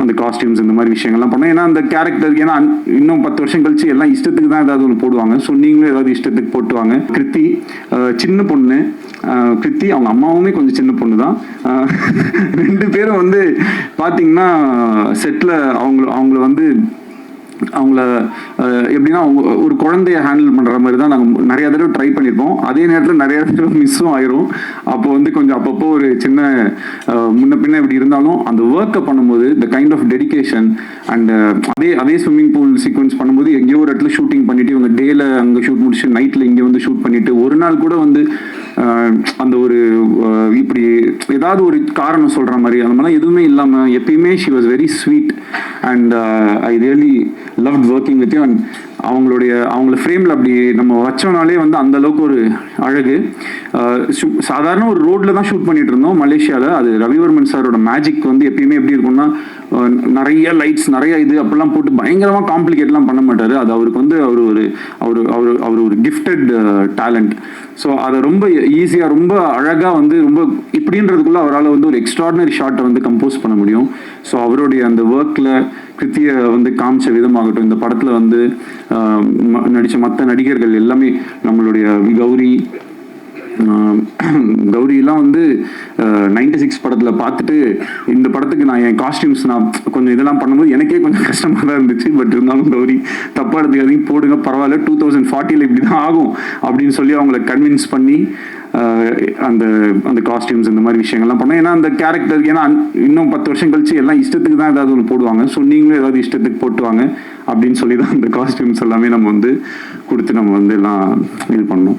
அந்த காஸ்டியூம்ஸ் இந்த மாதிரி விஷயங்கள்லாம் பண்ணோம். ஏன்னா அந்த கேரக்டர் ஏன்னா இன்னும் 10 வருஷம் கழிச்சு எல்லாம் இஷ்டத்துக்கு தான் ஏதாவது ஒன்று போடுவாங்க. ஸோ நீங்களும் ஏதாவது இஷ்டத்துக்கு போட்டுவாங்க. கிருத்தி சின்ன பொண்ணு, கிருத்தி அவங்க அம்மாவுமே கொஞ்சம் சின்ன பொண்ணு தான். 2 பேரும் வந்து பார்த்தீங்கன்னா செட்டில் அவங்கள வந்து அவங்கள எப்படின்னா ஒரு குழந்தைய ஹேண்டில் பண்ணுற மாதிரி தான் நாங்கள் நிறைய தடவை ட்ரை பண்ணியிருப்போம். அதே நேரத்தில் நிறைய தடவை மிஸ்ஸும் ஆயிரும். அப்போ வந்து கொஞ்சம் அப்பப்போ ஒரு சின்ன முன்ன பின்ன இப்படி இருந்தாலும் அந்த ஒர்க்கை பண்ணும்போது the kind of dedication and அதே ஸ்விம்மிங் பூல் சீக்வன்ஸ் பண்ணும்போது எங்கேயோ ஒரு இடத்துல ஷூட்டிங் பண்ணிட்டு இவங்க டேல அங்கே ஷூட் முடிச்சு நைட்டில் இங்கே வந்து ஷூட் பண்ணிட்டு ஒரு நாள் கூட வந்து அந்த ஒரு இப்படி ஏதாவது ஒரு காரணம் சொல்கிற மாதிரி அந்த மாதிரிலாம் எதுவுமே இல்லாமல் எப்பயுமே she was very sweet and I really loved working with you. And அவங்கள ஃப்ரேமில் அப்படி நம்ம வச்சோம்னாலே வந்து அந்த அளவுக்கு ஒரு அழகு. சாதாரண ஒரு ரோட்டில் தான் ஷூட் பண்ணிட்டு இருந்தோம் மலேசியாவில். அது ரவிவர்மன் சாரோட மேஜிக் வந்து எப்பயுமே எப்படி இருக்கும்னா நிறைய லைட்ஸ் நிறைய இது அப்படிலாம் போட்டு பயங்கரமாக காம்ப்ளிகேட்லாம் பண்ண மாட்டார். அது அவருக்கு வந்து அவர் ஒரு கிஃப்டட் டேலண்ட். ஸோ அதை ரொம்ப ஈஸியாக ரொம்ப அழகாக வந்து ரொம்ப இப்படின்றதுக்குள்ள அவரால் வந்து ஒரு எக்ஸ்ட்ராடினரி ஷாட்டை வந்து கம்போஸ் பண்ண முடியும். ஸோ அவருடைய அந்த ஒர்க்கில் கிருத்தியை வந்து காமிச்ச விதமாகட்டும், இந்த படத்தில் வந்து நடித்த மற்ற நடிகர்கள் எல்லாமே நம்மளுடைய கௌரியெல்லாம் வந்து 96 படத்தில் பார்த்துட்டு இந்த படத்துக்கு நான் என் காஸ்டியூம்ஸ் நான் கொஞ்சம் இதெல்லாம் பண்ணும்போது எனக்கே கொஞ்சம் கஷ்டமாக தான் இருந்துச்சு. பட் இருந்தாலும் கௌரி தப்பாக எடுத்துக்காதீங்க, போடுங்க பரவாயில்ல, 2040 இப்படி தான் ஆகும் அப்படின்னு சொல்லி அவங்கள கன்வின்ஸ் பண்ணி அந்த காஸ்டியூம்ஸ் இந்த மாதிரி விஷயங்கள்லாம் பண்ணோம். ஏன்னா அந்த கேரக்டர் ஏன்னா இன்னும் 10 வருஷம் கழிச்சு எல்லாம் இஷ்டத்துக்கு தான் ஏதாவது ஒன்று போடுவாங்க. ஸோ நீங்களும் ஏதாவது இஷ்டத்துக்கு போட்டுவாங்க அப்படின்னு சொல்லி தான் அந்த காஸ்டியூம்ஸ் எல்லாமே நம்ம வந்து கொடுத்து நம்ம வந்து எல்லாம் இது பண்ணோம்.